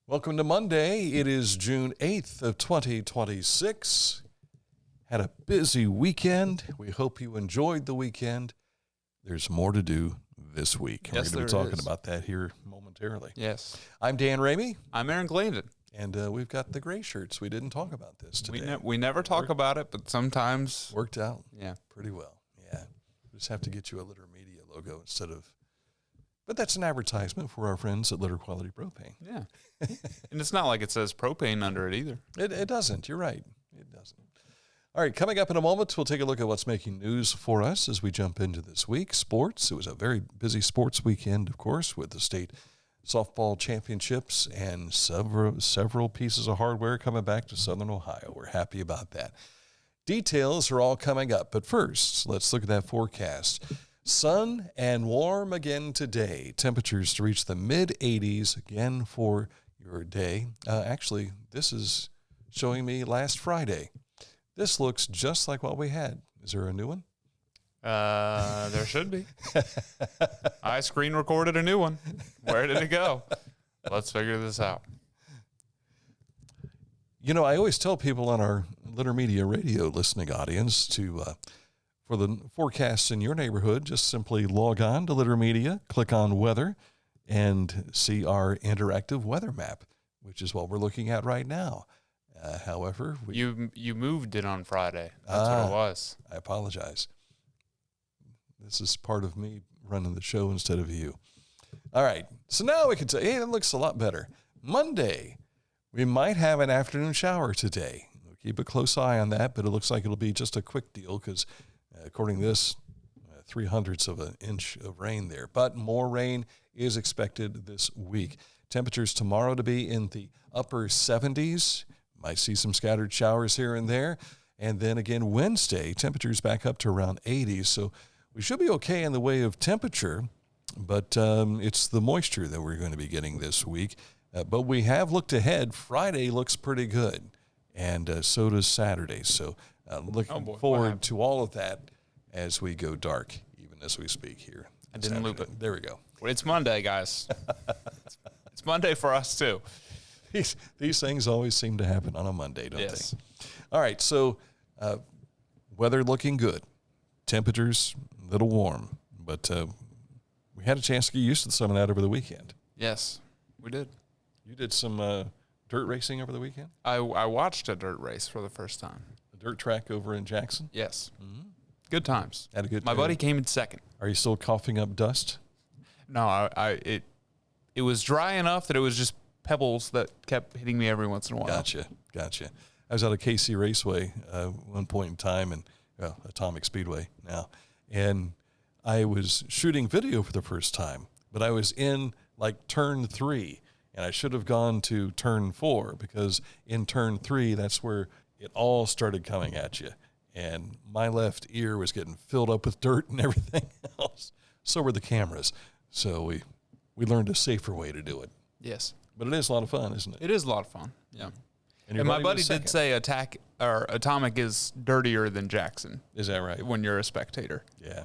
Welcome to Monday. It is June 8th of 2026. Had a busy weekend. We hope you enjoyed the weekend. There's more to do this week. Yes, we're going to be talking about that here momentarily. Yes. I'm Dan Ramey. I'm Aaron Glavin. And we've got the gray shirts. We didn't talk about this today. We never talk about it, but sometimes. Worked out. Yeah. Pretty well. Yeah. We just have to get you a Litter Media logo instead of. But that's an advertisement for our friends at Litter Quality Propane. Yeah. And it's not like it says propane under it either. It doesn't. You're right. It doesn't. All right, coming up in a moment, we'll take a look at what's making news for us as we jump into this week. Sports. It was a very busy sports weekend, of course, with the state softball championships and several pieces of hardware coming back to Southern Ohio. We're happy about that. Details are all coming up, but first, let's look at that forecast. Sun and warm again today. Temperatures to reach the mid-80s again for your day. Actually, this is showing me last Friday. This looks just like what we had. Is there a new one? There should be. I screen recorded a new one. Where did it go? Let's figure this out. You know, I always tell people on our Litter Media radio listening audience to, for the forecasts in your neighborhood, just simply log on to Litter Media, click on weather, and see our interactive weather map, which is what we're looking at right now. However, you moved it on Friday. That's what it was. I apologize. This is part of me running the show instead of you. All right. So now we can say, hey, that looks a lot better. Monday, we might have an afternoon shower today. We'll keep a close eye on that, but it looks like it'll be just a quick deal because, according to this, 0.03 of an inch of rain there. But more rain is expected this week. Temperatures tomorrow to be in the upper 70s. Might see some scattered showers here and there. And then again, Wednesday, temperatures back up to around 80. So we should be okay in the way of temperature, but it's the moisture that we're going to be getting this week. But we have looked ahead. Friday looks pretty good, and so does Saturday. So looking forward to all of that as we go dark, even as we speak here. I didn't loop it. There we go. It's Monday, guys. It's Monday for us, too. These things always seem to happen on a Monday, don't Yes. they? All right, so weather looking good. Temperatures a little warm, but we had a chance to get used to some of that over the weekend. Yes, we did. You did some dirt racing over the weekend? I watched a dirt race for the first time. A dirt track over in Jackson? Yes. Mm-hmm. Good times. Had a good My time. buddy came in second. Are you still coughing up dust? No, it was dry enough that it was just pebbles that kept hitting me every once in a while. Gotcha. I was out of KC Raceway one point in time, and Atomic Speedway now, and I was shooting video for the first time, but I was in like turn 3, and I should have gone to turn 4 because in turn 3, that's where it all started coming at you, and my left ear was getting filled up with dirt and everything else. So were the cameras. So we learned a safer way to do it. Yes. But it is a lot of fun, isn't it? It is a lot of fun. Yeah. And my buddy did say Atomic is dirtier than Jackson. Is that right? When you're a spectator. Yeah.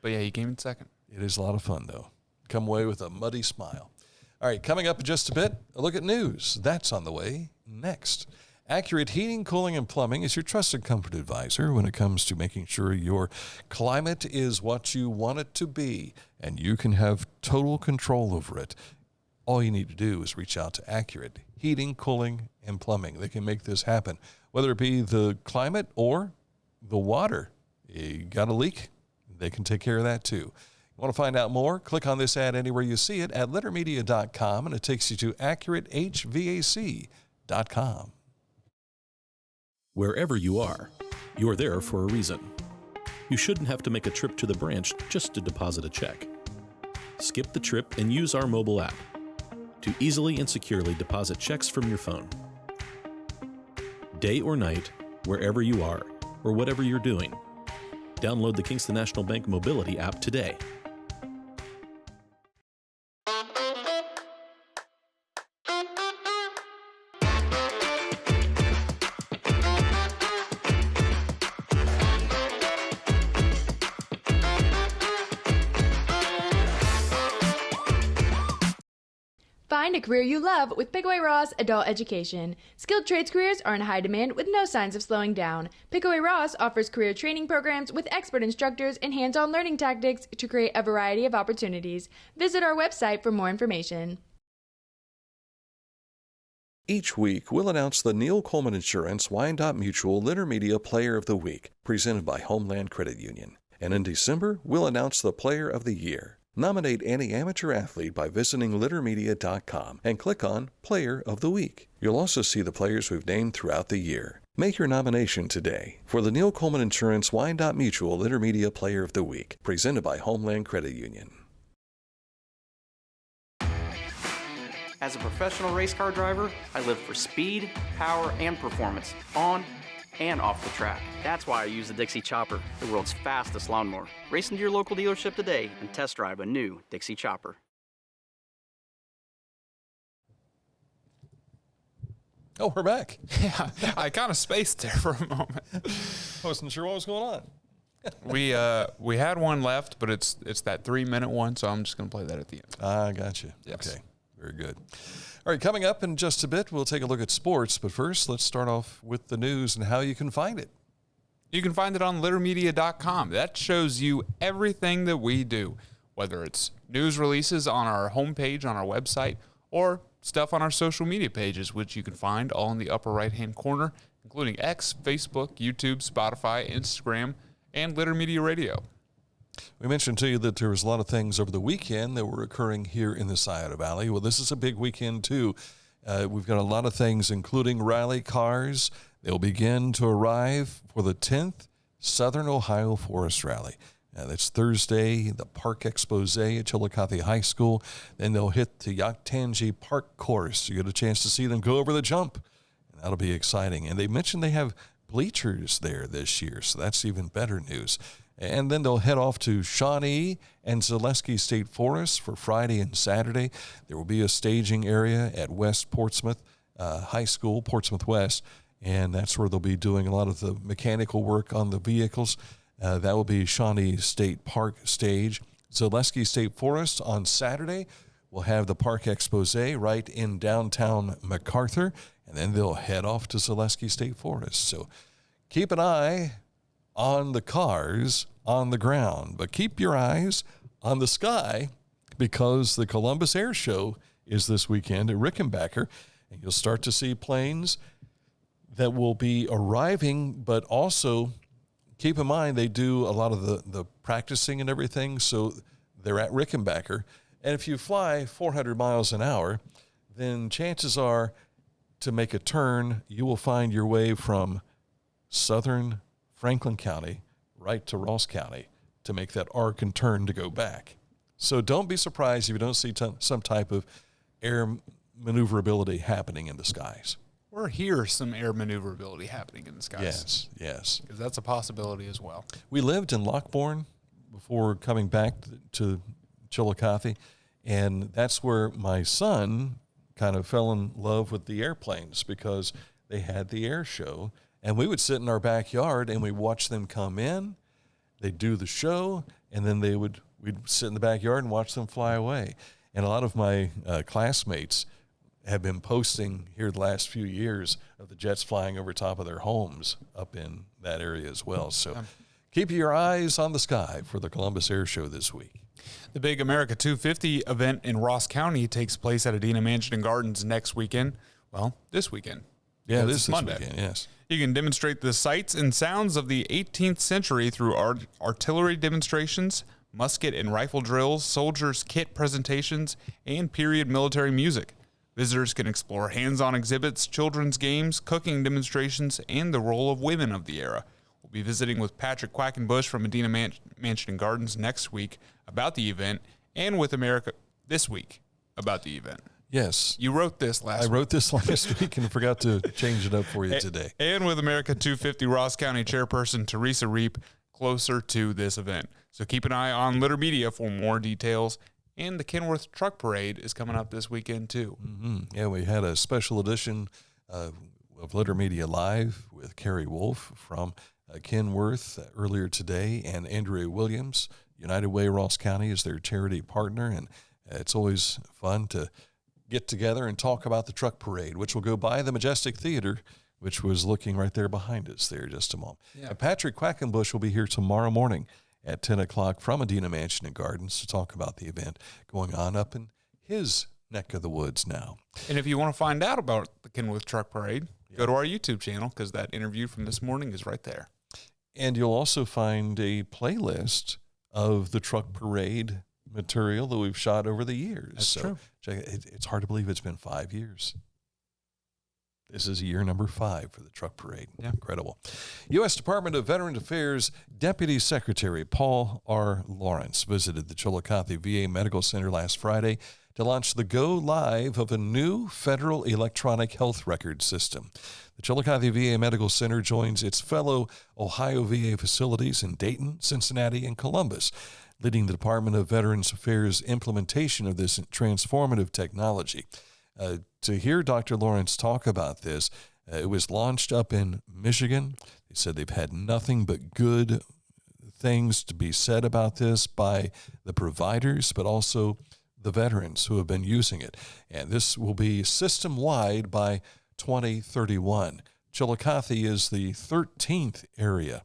But yeah, he came in second. It is a lot of fun, though. Come away with a muddy smile. All right, coming up in just a bit, a look at news. That's on the way next. Accurate Heating, Cooling, and Plumbing is your trusted comfort advisor when it comes to making sure your climate is what you want it to be, and you can have total control over it. All you need to do is reach out to Accurate Heating, Cooling, and Plumbing. They can make this happen, whether it be the climate or the water. You got a leak? They can take care of that too. You want to find out more? Click on this ad anywhere you see it at littermedia.com, and it takes you to AccurateHVAC.com. Wherever you are, you're there for a reason. You shouldn't have to make a trip to the branch just to deposit a check. Skip the trip and use our mobile app to easily and securely deposit checks from your phone. Day or night, wherever you are, or whatever you're doing, download the Kingston National Bank Mobility app today. Find a career you love with Pickaway Ross Adult Education. Skilled trades careers are in high demand with no signs of slowing down. Pickaway Ross offers career training programs with expert instructors and hands-on learning tactics to create a variety of opportunities. Visit our website for more information. Each week, we'll announce the Neil Coleman Insurance Wyandotte Mutual Intermedia Player of the Week, presented by Homeland Credit Union. And in December, we'll announce the Player of the Year. Nominate any amateur athlete by visiting littermedia.com and click on Player of the Week. You'll also see the players we've named throughout the year. Make your nomination today for the Neil Coleman Insurance Wyandotte Mutual Intermedia Player of the Week, presented by Homeland Credit Union. As a professional race car driver, I live for speed, power, and performance, on and off the track. That's why I use the Dixie Chopper, the world's fastest lawnmower. Race into your local dealership today and test drive a new Dixie Chopper. Oh, we're back. Yeah, I kind of spaced there for a moment. I wasn't sure what was going on. We had one left, but it's that 3-minute one, so I'm just going to play that at the end. I got you. Yes. Okay, very good. All right, coming up in just a bit, we'll take a look at sports. But first, let's start off with the news and how you can find it. You can find it on littermedia.com. That shows you everything that we do, whether it's news releases on our homepage on our website or stuff on our social media pages, which you can find all in the upper right-hand corner, including X, Facebook, YouTube, Spotify, Instagram, and Litter Media Radio. We mentioned to you that there was a lot of things over the weekend that were occurring here in the Scioto Valley. Well, this is a big weekend, too. We've got a lot of things, including rally cars. They'll begin to arrive for the 10th Southern Ohio Forest Rally. That's Thursday, the Park Expose at Chillicothe High School. Then they'll hit the Yaktangi Park course. You get a chance to see them go over the jump. And that'll be exciting. And they mentioned they have bleachers there this year, so that's even better news. And then they'll head off to Shawnee and Zaleski State Forest for Friday and Saturday. There will be a staging area at West Portsmouth High School, Portsmouth West, and that's where they'll be doing a lot of the mechanical work on the vehicles. That will be Shawnee State Park stage. Zaleski State Forest on Saturday will have the Park Expose right in downtown MacArthur, and then they'll head off to Zaleski State Forest. So keep an eye on the cars on the ground, but keep your eyes on the sky because the Columbus Air Show is this weekend at Rickenbacker, and you'll start to see planes that will be arriving, but also keep in mind they do a lot of the practicing and everything, so they're at Rickenbacker, and if you fly 400 miles an hour, then chances are to make a turn, you will find your way from southern Franklin County right to Ross County to make that arc and turn to go back. So don't be surprised if you don't see some type of air maneuverability happening in the skies. Or hear some air maneuverability happening in the skies. Yes. Because that's a possibility as well. We lived in Lockbourne before coming back to Chillicothe, and that's where my son kind of fell in love with the airplanes because they had the air show. And we would sit in our backyard and we'd watch them come in, they'd do the show, and then we'd sit in the backyard and watch them fly away. And a lot of my classmates have been posting here the last few years of the jets flying over top of their homes up in that area as well. So keep your eyes on the sky for the Columbus Air Show this week. The big America 250 event in Ross County takes place at Adena Mansion and Gardens next weekend. Well, this weekend. Yeah, this Monday. weekend, yes. You can demonstrate the sights and sounds of the 18th century through artillery demonstrations, musket and rifle drills, soldiers' kit presentations, and period military music. Visitors can explore hands-on exhibits, children's games, cooking demonstrations, and the role of women of the era. We'll be visiting with Patrick Quackenbush from Adena Mansion and Gardens next week about the event, and with America this week about the event. Yes. You wrote this last week. I wrote this last week and forgot to change it up for you today. And with America 250 Ross County Chairperson Teresa Reap closer to this event. So keep an eye on Litter Media for more details. And the Kenworth Truck Parade is coming up this weekend, too. Mm-hmm. Yeah, we had a special edition of Litter Media Live with Carrie Wolf from Kenworth earlier today, and Andrea Williams. United Way Ross County is their charity partner, and it's always fun to get together and talk about the truck parade, which will go by the Majestic Theater, which was looking right there behind us there just a moment. Yeah. And Patrick Quackenbush will be here tomorrow morning at 10 o'clock from Adena Mansion and Gardens to talk about the event going on up in his neck of the woods now. And if you want to find out about the Kenworth Truck Parade, go to our YouTube channel because that interview from this morning is right there. And you'll also find a playlist of the truck parade material that we've shot over the years. That's true. It's hard to believe it's been 5 years. This is year number 5 for the truck parade. Yeah. Incredible. U.S. Department of Veterans Affairs Deputy Secretary Paul R. Lawrence visited the Chillicothe VA Medical Center last Friday to launch the go live of a new federal electronic health record system. The Chillicothe VA Medical Center joins its fellow Ohio VA facilities in Dayton, Cincinnati, and Columbus, leading the Department of Veterans Affairs implementation of this transformative technology. To hear Dr. Lawrence talk about this, it was launched up in Michigan. They said they've had nothing but good things to be said about this by the providers, but also the veterans who have been using it. And this will be system-wide by 2031. Chillicothe is the 13th area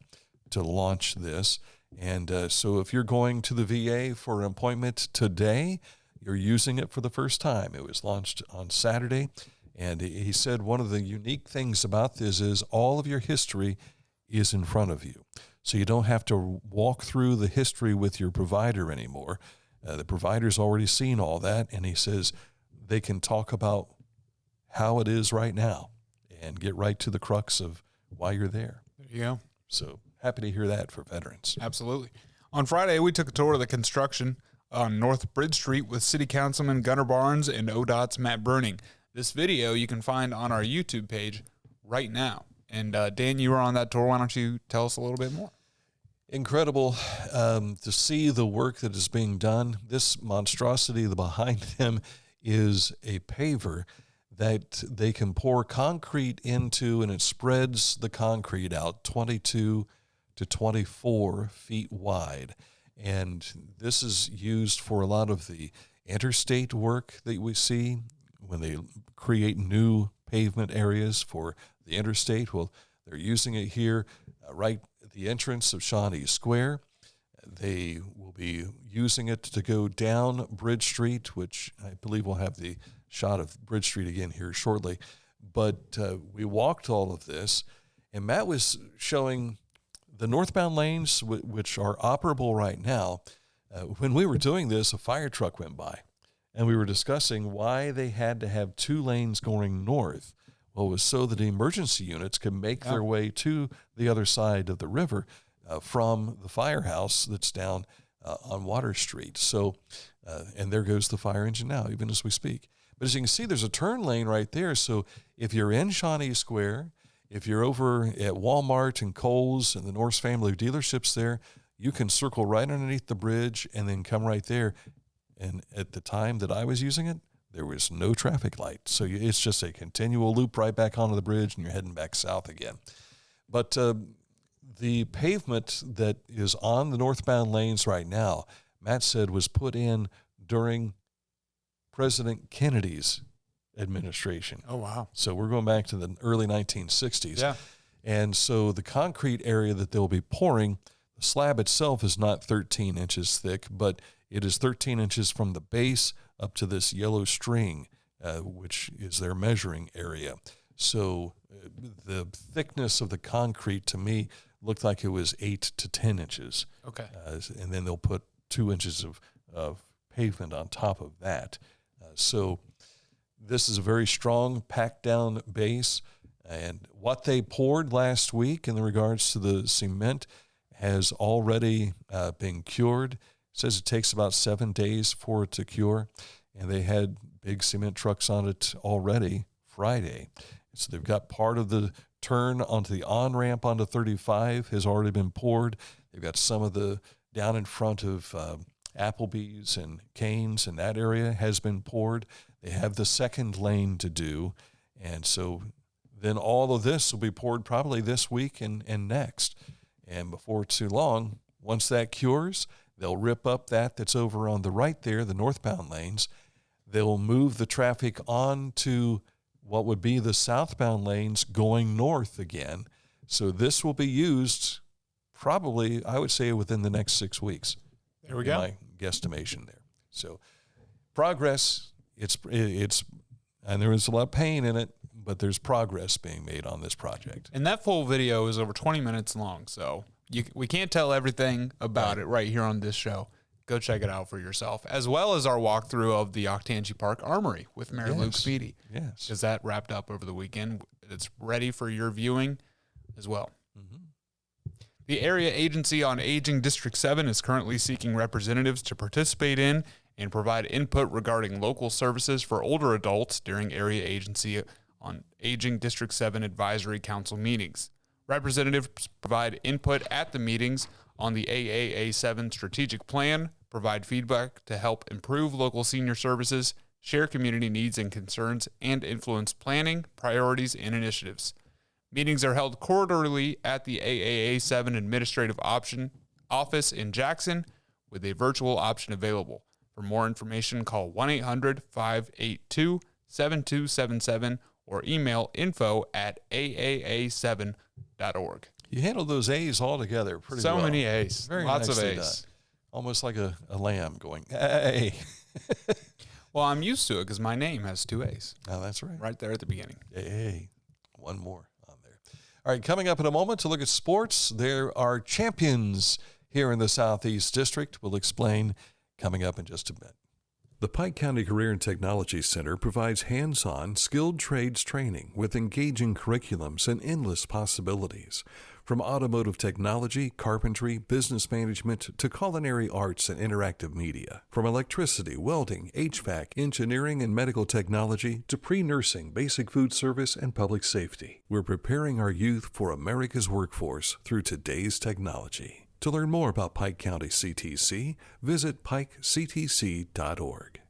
to launch this. And so if you're going to the VA for an appointment today, you're using it for the first time. It was launched on Saturday, and he said one of the unique things about this is all of your history is in front of you. So you don't have to walk through the history with your provider anymore. The provider's already seen all that, and he says they can talk about how it is right now and get right to the crux of why you're there. There you go. So happy to hear that for veterans. Absolutely. On Friday, we took a tour of the construction on North Bridge Street with City Councilman Gunnar Barnes and ODOT's Matt Bruning. This video you can find on our YouTube page right now. And Dan, you were on that tour. Why don't you tell us a little bit more? Incredible to see the work that is being done. This monstrosity behind them is a paver that they can pour concrete into, and it spreads the concrete out 22 to 24 feet wide. And this is used for a lot of the interstate work that we see when they create new pavement areas for the interstate. Well, they're using it here right at the entrance of Shawnee Square. They will be using it to go down Bridge Street, which I believe we'll have the shot of Bridge Street again here shortly. But we walked all of this, and Matt was showing the northbound lanes, which are operable right now. When we were doing this, a fire truck went by, and we were discussing why they had to have 2 lanes going north. Well, it was so that emergency units could make their way to the other side of the river from the firehouse that's down on Water Street. So, and there goes the fire engine now, even as we speak. But as you can see, there's a turn lane right there. So if you're in Shawnee Square, if you're over at Walmart and Kohl's and the Norse family dealerships there, you can circle right underneath the bridge and then come right there. And at the time that I was using it, there was no traffic light. So it's just a continual loop right back onto the bridge, and you're heading back south again. But the pavement that is on the northbound lanes right now, Matt said was put in during President Kennedy's administration. Oh, wow. So we're going back to the early 1960s. Yeah. And so the concrete area that they'll be pouring, the slab itself is not 13 inches thick, but it is 13 inches from the base up to this yellow string, which is their measuring area. So the thickness of the concrete to me looked like it was 8 to 10 inches. Okay. And then they'll put 2 inches of pavement on top of that. So this is a very strong, packed down base. And what they poured last week in regards to the cement has already been cured. It says it takes about 7 days for it to cure. And they had big cement trucks on it already Friday. So they've got part of the turn onto the on-ramp onto 35 has already been poured. They've got some of the down in front of Applebee's and Cane's, and that area has been poured. They have the second lane to do. And so then all of this will be poured probably this week and next. And before too long, once that cures, they'll rip up that's over on the right there, the northbound lanes. They'll move the traffic on to what would be the southbound lanes going north again. So this will be used probably, I would say, within the next 6 weeks. There we go. My guesstimation there. So progress, it's and there is a lot of pain in it, but there's progress being made on this project. And that full video is over 20 minutes long, so we can't tell everything about it right here on this show. Go check it out for yourself, as well as our walkthrough of the Octangie Park Armory with Mayor Luke Speedy. Yes. Because that wrapped up over the weekend. It's ready for your viewing as well. Mm-hmm. The Area Agency on Aging District 7 is currently seeking representatives to participate in and provide input regarding local services for older adults during Area Agency on Aging District 7 Advisory Council meetings. Representatives provide input at the meetings on the AAA 7 strategic plan, provide feedback to help improve local senior services, share community needs and concerns, and influence planning, priorities, and initiatives. Meetings are held quarterly at the AAA 7 Administrative Office in Jackson, with a virtual option available. For more information, call 1-800-582-7277 or email info@aaa7.org. You handle those A's all together pretty well. So many A's. Very Lots of nicely A's. done. Almost like a lamb going, A. Well, I'm used to it because my name has 2 A's. Oh, that's right. Right there at the beginning. A. One more on there. All right, coming up in a moment to look at sports, there are champions here in the Southeast District. We'll explain coming up in just a bit. The Pike County Career and Technology Center provides hands-on, skilled trades training with engaging curriculums and endless possibilities. From automotive technology, carpentry, business management, to culinary arts and interactive media. From electricity, welding, HVAC, engineering, and medical technology to pre-nursing, basic food service, and public safety. We're preparing our youth for America's workforce through today's technology. To learn more about Pike County CTC, visit pikectc.org.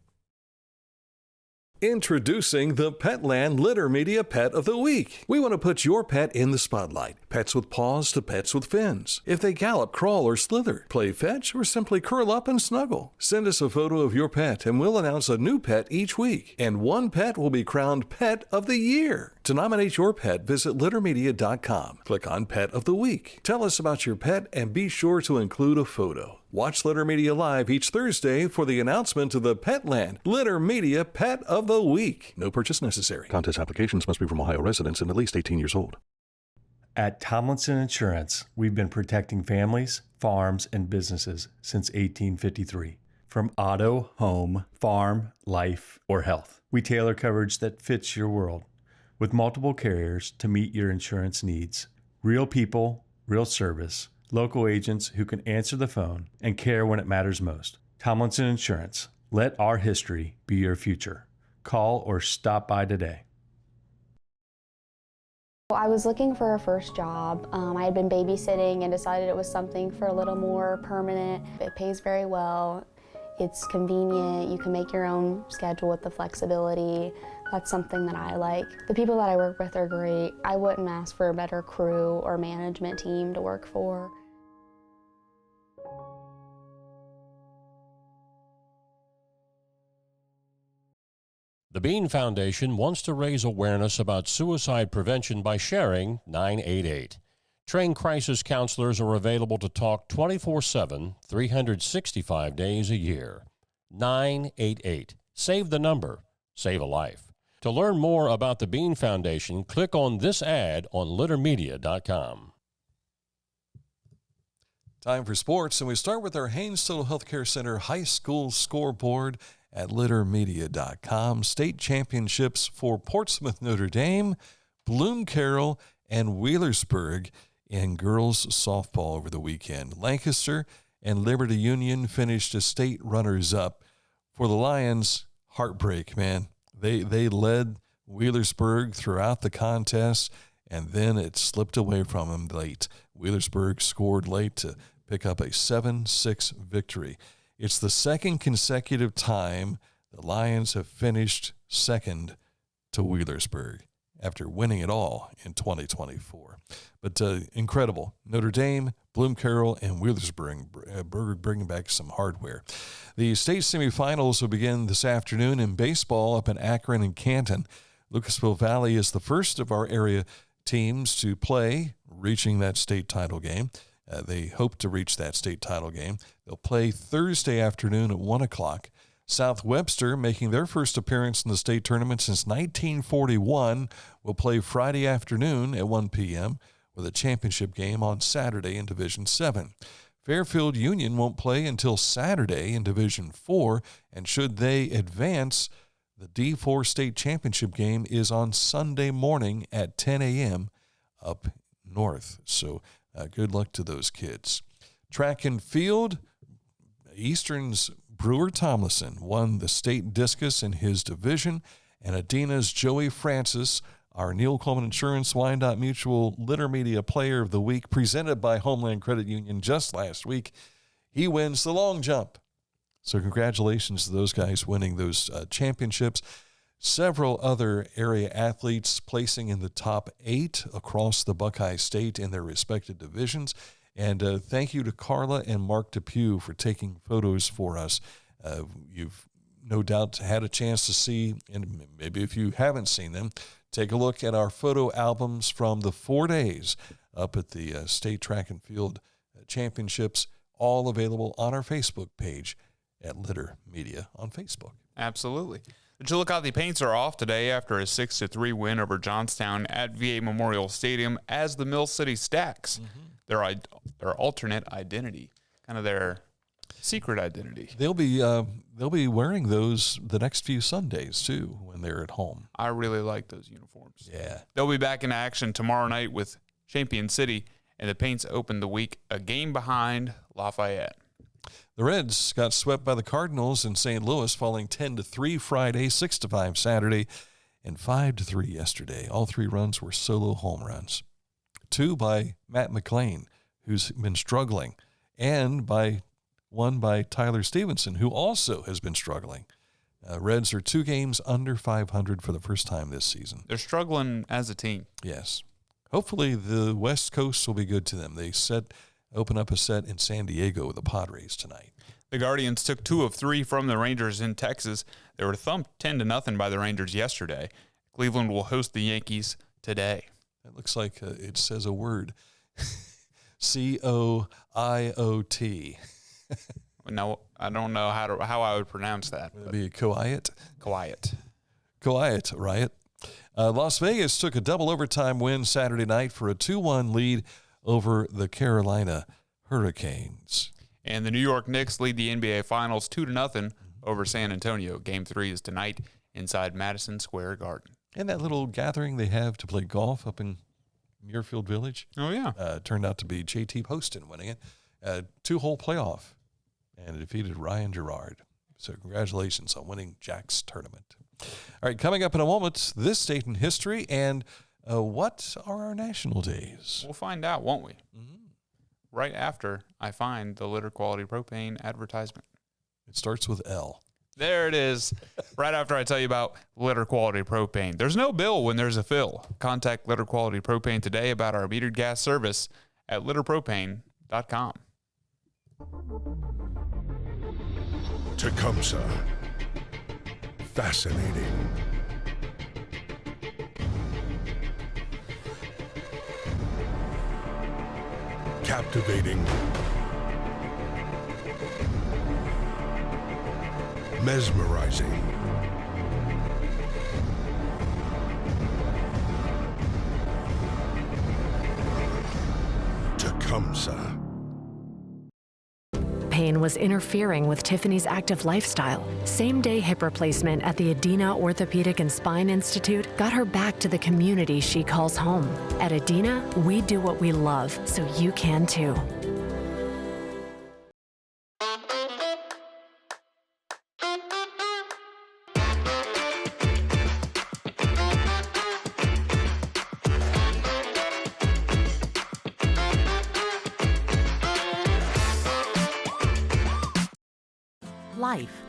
Introducing the Petland Litter Media Pet of the Week. We want to put your pet in the spotlight. Pets with paws to pets with fins. If they gallop, crawl, or slither, play fetch, or simply curl up and snuggle. Send us a photo of your pet and we'll announce a new pet each week. And one pet will be crowned Pet of the Year. To nominate your pet, visit littermedia.com. Click on Pet of the Week. Tell us about your pet and be sure to include a photo. Watch Litter Media Live each Thursday for the announcement of the Petland Litter Media Pet of the Week. No purchase necessary. Contest applications must be from Ohio residents and at least 18 years old. At Tomlinson Insurance, we've been protecting families, farms, and businesses since 1853. From auto, home, farm, life, or health. We tailor coverage that fits your world. With multiple carriers to meet your insurance needs. Real people, real service. Local agents who can answer the phone and care when it matters most. Tomlinson Insurance. Let our history be your future. Call or stop by today. I was looking for a first job. I had been babysitting and decided it was something for a little more permanent. It pays very well. It's convenient. You can make your own schedule with the flexibility. That's something that I like. The people that I work with are great. I wouldn't ask for a better crew or management team to work for. The Bean Foundation wants to raise awareness about suicide prevention by sharing 988. Trained crisis counselors are available to talk 24/7, 365 days a year. 988. Save the number. Save a life. To learn more about the Bean Foundation, click on this ad on littermedia.com. Time for sports, and we start with our Haynes-Total Healthcare Center High School scoreboard at littermedia.com. State championships for Portsmouth Notre Dame, Bloom Carroll, and Wheelersburg in girls softball over the weekend. Lancaster and Liberty Union finished as state runners-up. For the Lions, heartbreak, man. They led Wheelersburg throughout the contest, and then it slipped away from them late. Wheelersburg scored late to pick up a 7-6 victory. It's the second consecutive time the Lions have finished second to Wheelersburg. after winning it all in 2024. But incredible. Notre Dame, Bloom Carroll, and Wheelersburg bringing back some hardware. The state semifinals will begin this afternoon in baseball up in Akron and Canton. Lucasville Valley is the first of our area teams to play, reaching that state title game. They hope to reach that state title game. They'll play Thursday afternoon at 1 o'clock. South Webster, making their first appearance in the state tournament since 1941, will play Friday afternoon at 1 p.m. with a championship game on Saturday in Division 7. Fairfield Union won't play until Saturday in Division 4, and should they advance, the D4 state championship game is on Sunday morning at 10 a.m. up north. So good luck to those kids. Track and field, Eastern's Brewer Tomlinson won the state discus in his division, and Adina's Joey Francis, our Neil Coleman Insurance Wyandotte Mutual Litter Media Player of the Week, presented by Homeland Credit Union just last week, he wins the long jump. So congratulations to those guys winning those championships. Several other area athletes placing in the top 8 across the Buckeye State in their respective divisions. And thank you to Carla and Mark Depew for taking photos for us. You've no doubt had a chance to see, and maybe if you haven't seen them, take a look at our photo albums from the 4 days up at the State Track and Field Championships, all available on our Facebook page at Litter Media on Facebook. Absolutely. The Chillicothe Paints are off today after a 6-3 win over Johnstown at VA Memorial Stadium as the Mill City Stacks. Their alternate identity, kind of their secret identity. They'll be wearing those the next few Sundays too when they're at home. I really like those uniforms. Yeah. They'll be back in action tomorrow night with Champion City, and the Paints open the week a game behind Lafayette. The Reds got swept by the Cardinals in St. Louis, falling 10-3 Friday, 6-5 Saturday, and 5-3 yesterday. All 3 runs were solo home runs. 2 by Matt McClain, who's been struggling, and one by Tyler Stevenson, who also has been struggling. Reds are 2 games under 500 for the first time this season. They're struggling as a team. Yes. Hopefully the West Coast will be good to them. They open up a set in San Diego with the Padres tonight. The Guardians took 2 of 3 from the Rangers in Texas. They were thumped 10-0 by the Rangers yesterday. Cleveland will host the Yankees today. It looks like it says a word. Coiot. No, I don't know how I would pronounce that. Would it be Coiot? Coiot, right? Las Vegas took a double overtime win Saturday night for a 2-1 lead over the Carolina Hurricanes. And the New York Knicks lead the NBA Finals 2-0 over San Antonio. Game 3 is tonight inside Madison Square Garden. And that little gathering they have to play golf up in Muirfield Village. Oh, yeah. Turned out to be J.T. Poston winning it. 2-hole playoff and defeated Ryan Gerard. So congratulations on winning Jack's tournament. All right, coming up in a moment, this date in history and what are our national days? We'll find out, won't we? Right after I find the Litter Quality Propane advertisement. It starts with L. There it is. Right after I tell you about Litter Quality Propane. There's no bill when there's a fill. Contact Litter Quality Propane today about our metered gas service at litterpropane.com. Tecumseh. Fascinating. Captivating. Mesmerizing. Tecumseh. Pain was interfering with Tiffany's active lifestyle. Same-day hip replacement at the Adina Orthopedic and Spine Institute got her back to the community she calls home. At Adina, we do what we love, so you can too. Life.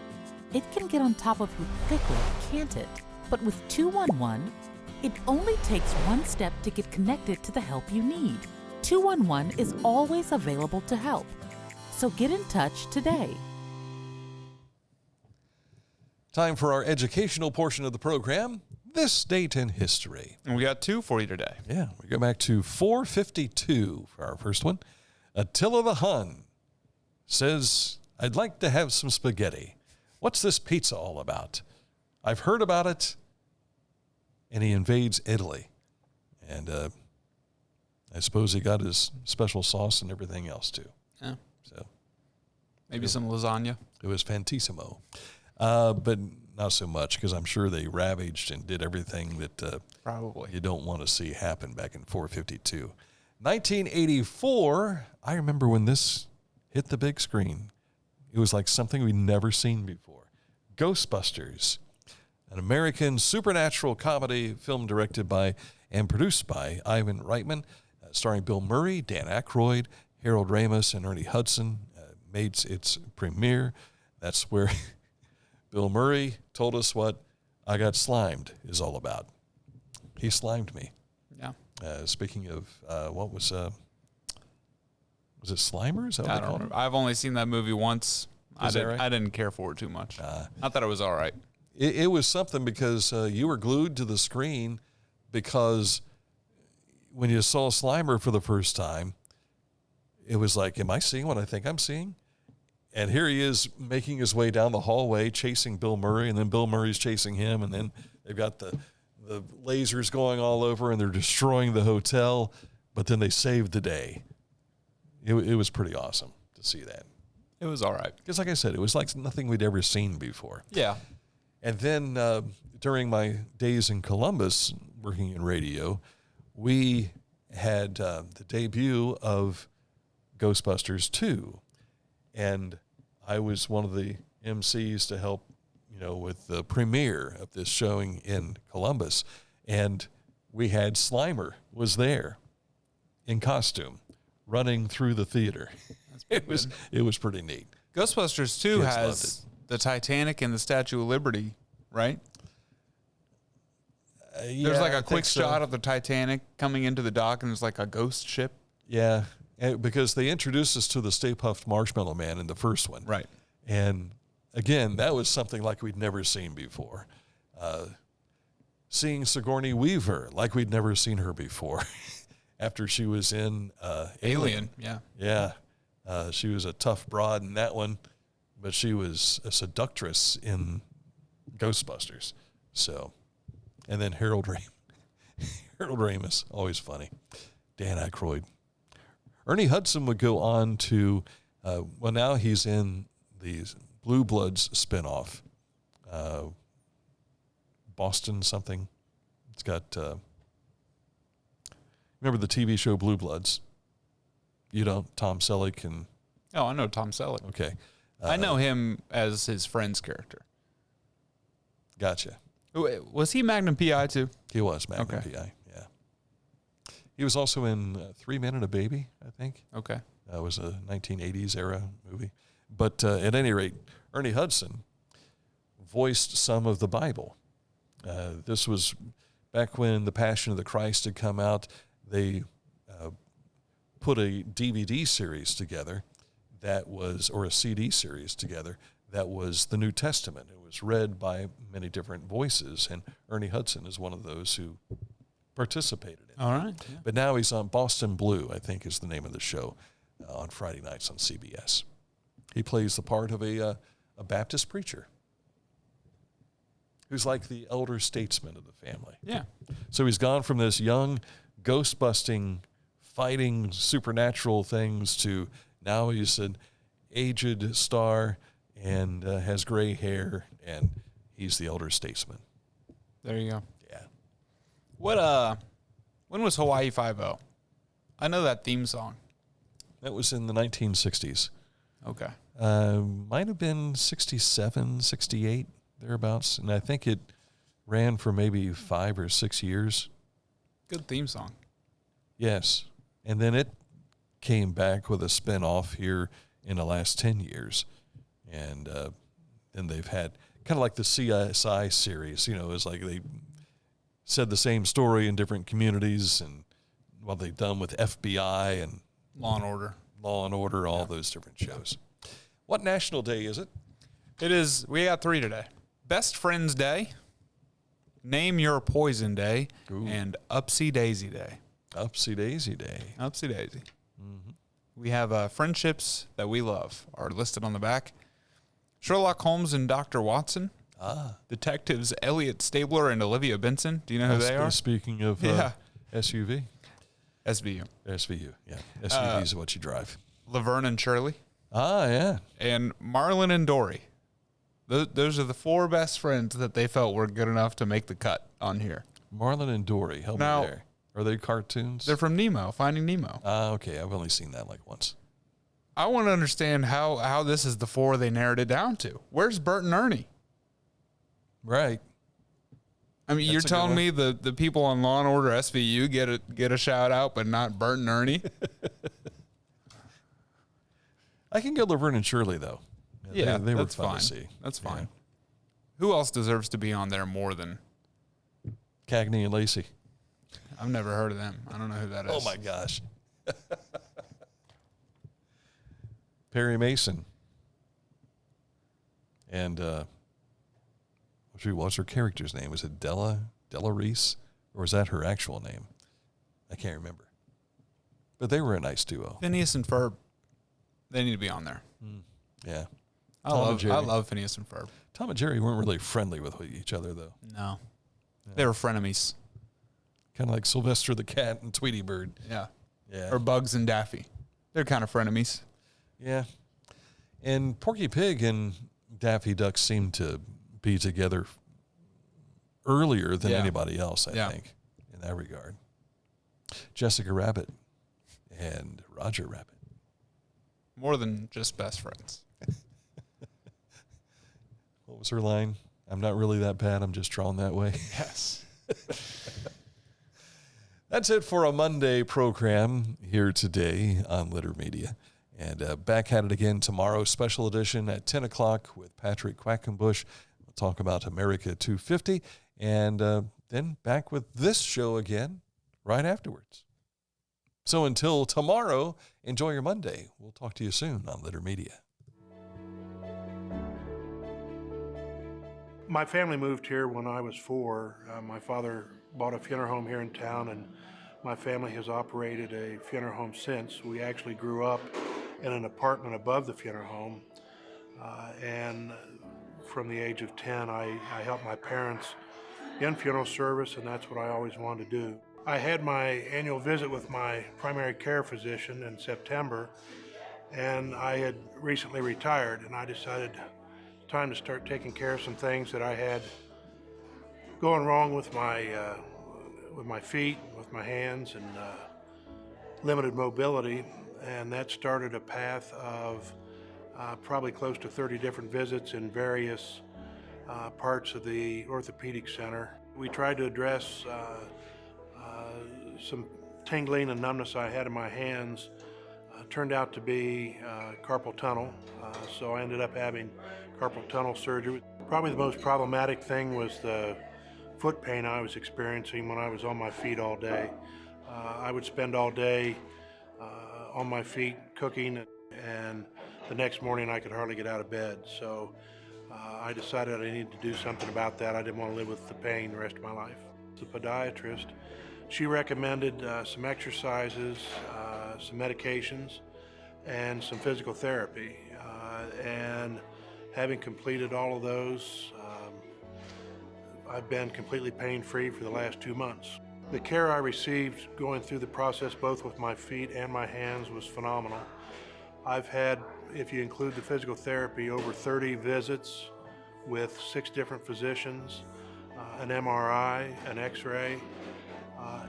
It can get on top of you quickly, can't it? But with 211, It only takes one step to get connected to the help you need. 211 is always available to help. So get in touch today. Time for our educational portion of the program, This Date in History. And we got 2 for you today. Yeah, we go back to 452 for our first one. Attila the Hun says, I'd like to have some spaghetti. What's this pizza all about? I've heard about it. And he invades Italy. And I suppose he got his special sauce and everything else too. Yeah. So maybe some lasagna. It was fantissimo. But not so much, because I'm sure they ravaged and did everything that probably you don't want to see happen back in 452. 1984, I remember when this hit the big screen. It was like something we'd never seen before. Ghostbusters, an American supernatural comedy film directed by and produced by Ivan Reitman, starring Bill Murray, Dan Aykroyd, Harold Ramis, and Ernie Hudson, made its premiere. That's where Bill Murray told us what I Got Slimed is all about. He slimed me. Yeah. Speaking of, what was it Slimer? Is that what I they don't called remember. it? I've only seen that movie once. Is that right? I didn't care for it too much. Not that it was all right. It was something because you were glued to the screen, because when you saw Slimer for the first time, it was like, am I seeing what I think I'm seeing? And here he is making his way down the hallway, chasing Bill Murray, and then Bill Murray's chasing him, and then they've got the lasers going all over, and they're destroying the hotel, but then they saved the day. It was pretty awesome to see that. It was all right. Because like I said, it was like nothing we'd ever seen before. Yeah. And then during my days in Columbus, working in radio, we had the debut of Ghostbusters 2. And I was one of the MCs to help, with the premiere of this showing in Columbus. And we had Slimer was there in costume running through the theater. It was pretty neat. Ghostbusters 2 Kids has the Titanic and the Statue of Liberty, right? There's like a quick shot of the Titanic coming into the dock, and there's like a ghost ship. Yeah, because they introduced us to the Stay Puft Marshmallow Man in the first one. Right. And again, that was something like we'd never seen before. Seeing Sigourney Weaver like we'd never seen her before after she was in Alien. Yeah. Yeah. She was a tough broad in that one, but she was a seductress in Ghostbusters. So, and then Harold Ramis, always funny. Dan Aykroyd. Ernie Hudson would go on to, now he's in the Blue Bloods spinoff, Boston something. It's got, remember the TV show Blue Bloods? You don't? Tom Selleck and... Oh, I know Tom Selleck. Okay. I know him as his friend's character. Gotcha. Was he Magnum P.I. too? He was Magnum P.I., yeah. He was also in 3 Men and a Baby, I think. Okay. That was a 1980s era movie. But at any rate, Ernie Hudson voiced some of the Bible. This was back when The Passion of the Christ had come out. They put a DVD series together that was, or a CD series together, that was the New Testament. It was read by many different voices, and Ernie Hudson is one of those who participated in it. All right. Yeah. But now he's on Boston Blue, I think is the name of the show, on Friday nights on CBS. He plays the part of a Baptist preacher who's like the elder statesman of the family. Yeah. So he's gone from this young, ghost-busting, fighting supernatural things to now he's an aged star and has gray hair, and he's the elder statesman. There you go. Yeah. When was Hawaii Five-0? I know that theme song. That was in the 1960s. Okay. Might have been 67, 68, thereabouts. And I think it ran for maybe 5 or 6 years. Good theme song. Yes. And then it came back with a spin-off here in the last 10 years. And then they've had kind of like the CSI series, it's like they said the same story in different communities, and what they've done with FBI and Law and Order, all those different shows. What national day is it? It is, we got 3 today. Best Friends Day, Name Your Poison Day, and Upsy Daisy Day. Upsy Daisy Day. Upsy Daisy. Mm-hmm. We have friendships that we love are listed on the back. Sherlock Holmes and Dr. Watson. Detectives Elliot Stabler and Olivia Benson. Do you know who they are? Speaking of SUV. SVU. SVU, yeah. SUV is what you drive. Laverne and Shirley. Yeah. And Marlon and Dory. Those are the 4 best friends that they felt were good enough to make the cut on here. Marlon and Dory, help me there. Are they cartoons? They're from Nemo, Finding Nemo. Okay. I've only seen that like once. I want to understand how this is the 4 they narrowed it down to. Where's Bert and Ernie? Right. I mean, you're telling me the people on Law and Order SVU get a shout out, but not Bert and Ernie? I can go Laverne and Shirley, though. Yeah, they were that's fun fine. to see. That's fine. Yeah. Who else deserves to be on there more than Cagney and Lacey? I've never heard of them. I don't know who that is. Oh my gosh. Perry Mason. And what's her character's name? Was it Della Reese? Or was that her actual name? I can't remember. But they were a nice duo. Phineas and Ferb. They need to be on there. Yeah. I love Phineas and Ferb. Tom and Jerry weren't really friendly with each other, though. No. They were frenemies. Kind of like Sylvester the Cat and Tweety Bird. Yeah. Yeah. Or Bugs and Daffy. They're kind of frenemies. Yeah. And Porky Pig and Daffy Duck seemed to be together earlier than anybody else, I think, in that regard. Jessica Rabbit and Roger Rabbit. More than just best friends. What was her line? I'm not really that bad. I'm just drawn that way. Yes. That's it for a Monday program here today on Litter Media. And back at it again tomorrow, special edition at 10 o'clock with Patrick Quackenbush. We'll talk about America 250. And then back with this show again right afterwards. So until tomorrow, enjoy your Monday. We'll talk to you soon on Litter Media. My family moved here when I was 4. My father bought a funeral home here in town, and my family has operated a funeral home since. We actually grew up in an apartment above the funeral home, and from the age of 10, I helped my parents in funeral service, and that's what I always wanted to do. I had my annual visit with my primary care physician in September, and I had recently retired, and I decided time to start taking care of some things that I had going wrong with my feet, with my hands, and limited mobility. And that started a path of probably close to 30 different visits in various parts of the orthopedic center. We tried to address some tingling and numbness I had in my hands. Turned out to be carpal tunnel, so I ended up having carpal tunnel surgery. Probably the most problematic thing was the foot pain I was experiencing when I was on my feet all day. I would spend all day on my feet cooking, and the next morning I could hardly get out of bed. So I decided I needed to do something about that. I didn't want to live with the pain the rest of my life. The podiatrist, she recommended some exercises, some medications, and some physical therapy. And having completed all of those, I've been completely pain-free for the last 2 months. The care I received going through the process, both with my feet and my hands, was phenomenal. I've had, if you include the physical therapy, over 30 visits with 6 different physicians, an MRI, an X-ray,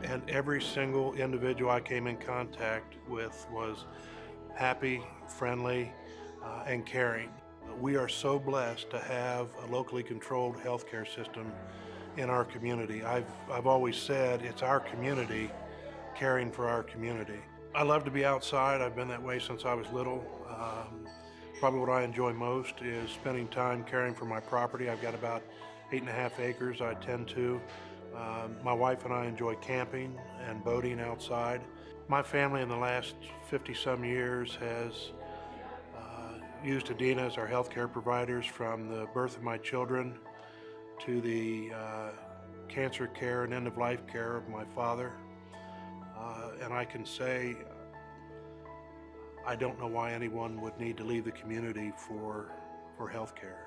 and every single individual I came in contact with was happy, friendly, and caring. We are so blessed to have a locally controlled healthcare system in our community. I've always said it's our community caring for our community. I love to be outside. I've been that way since I was little. Probably what I enjoy most is spending time caring for my property. I've got about 8.5 acres I tend to. My wife and I enjoy camping and boating outside. My family in the last 50-some years has used Adina as our healthcare providers from the birth of my children to the cancer care and end-of-life care of my father. And I can say I don't know why anyone would need to leave the community for health care.